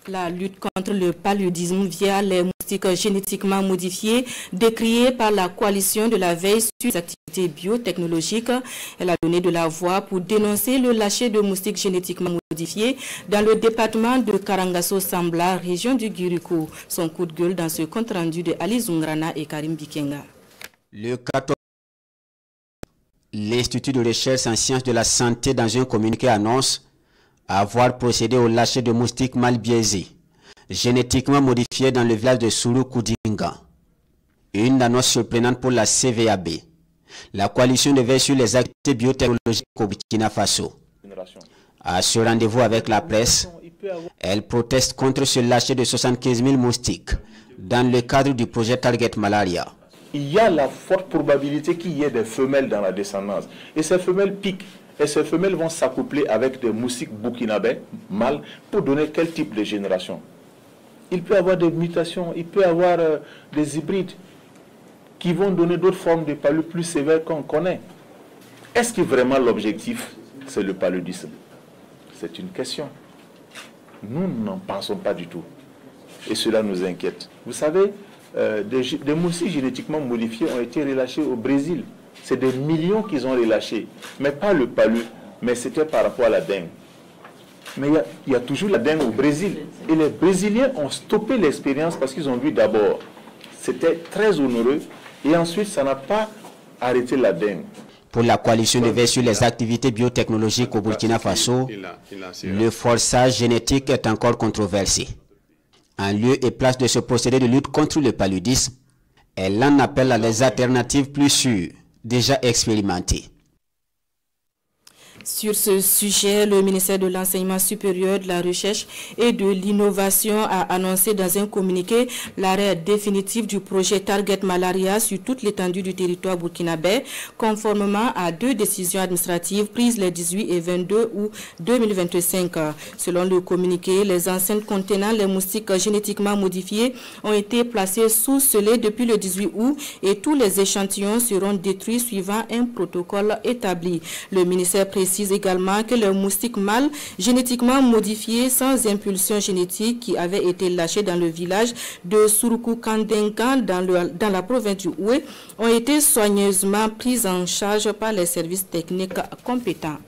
La lutte contre le paludisme via les moustiques génétiquement modifiés, décriée par la coalition de la veille sur les activités biotechnologiques. Elle a donné de la voix pour dénoncer le lâcher de moustiques génétiquement modifiés dans le département de Karangasso-Sambla, région du Guiriko. Son coup de gueule dans ce compte rendu de Ali Zungrana et Karim Bikenga. Le 14, l'Institut de recherche en sciences de la santé dans un communiqué annonce avoir procédé au lâcher de moustiques mal biaisés, génétiquement modifiés dans le village de Sourou-Koudinga. Une annonce surprenante pour la CVAB, la coalition de veille sur les activités biotechnologiques au Burkina Faso. À ce rendez-vous avec la presse, elle proteste contre ce lâcher de 75 000 moustiques dans le cadre du projet Target Malaria. Il y a la forte probabilité qu'il y ait des femelles dans la descendance. Et ces femelles piquent. Et ces femelles vont s'accoupler avec des moustiques burkinabés mâles pour donner quel type de génération. Il peut y avoir des mutations, il peut y avoir des hybrides qui vont donner d'autres formes de palud plus sévères qu'on connaît. Est-ce que vraiment l'objectif, c'est le paludisme? C'est une question. Nous n'en pensons pas du tout. Et cela nous inquiète. Vous savez, des moustiques génétiquement modifiés ont été relâchés au Brésil. C'est des millions qu'ils ont relâchés. Mais pas le palu, mais c'était par rapport à la dengue. Mais il y a toujours la dengue au Brésil. Et les Brésiliens ont stoppé l'expérience parce qu'ils ont vu d'abord, c'était très onéreux. Et ensuite, ça n'a pas arrêté la dengue. Pour la coalition de veille sur les activités biotechnologiques au Burkina Faso, le forçage génétique est encore controversé. En lieu et place de ce procédé de lutte contre le paludisme, elle en appelle à des alternatives plus sûres, déjà expérimentées. Sur ce sujet, le ministère de l'Enseignement supérieur, de la Recherche et de l'Innovation a annoncé dans un communiqué l'arrêt définitif du projet Target Malaria sur toute l'étendue du territoire burkinabé, conformément à 2 décisions administratives prises les 18 et 22 août 2025. Selon le communiqué, les enceintes contenant les moustiques génétiquement modifiés ont été placées sous scellé depuis le 18 août et tous les échantillons seront détruits suivant un protocole établi. Le ministère précise également que les moustiques mâles génétiquement modifiés sans impulsion génétique qui avaient été lâchés dans le village de Sourou-Koudinga dans la province du Oué ont été soigneusement pris en charge par les services techniques compétents.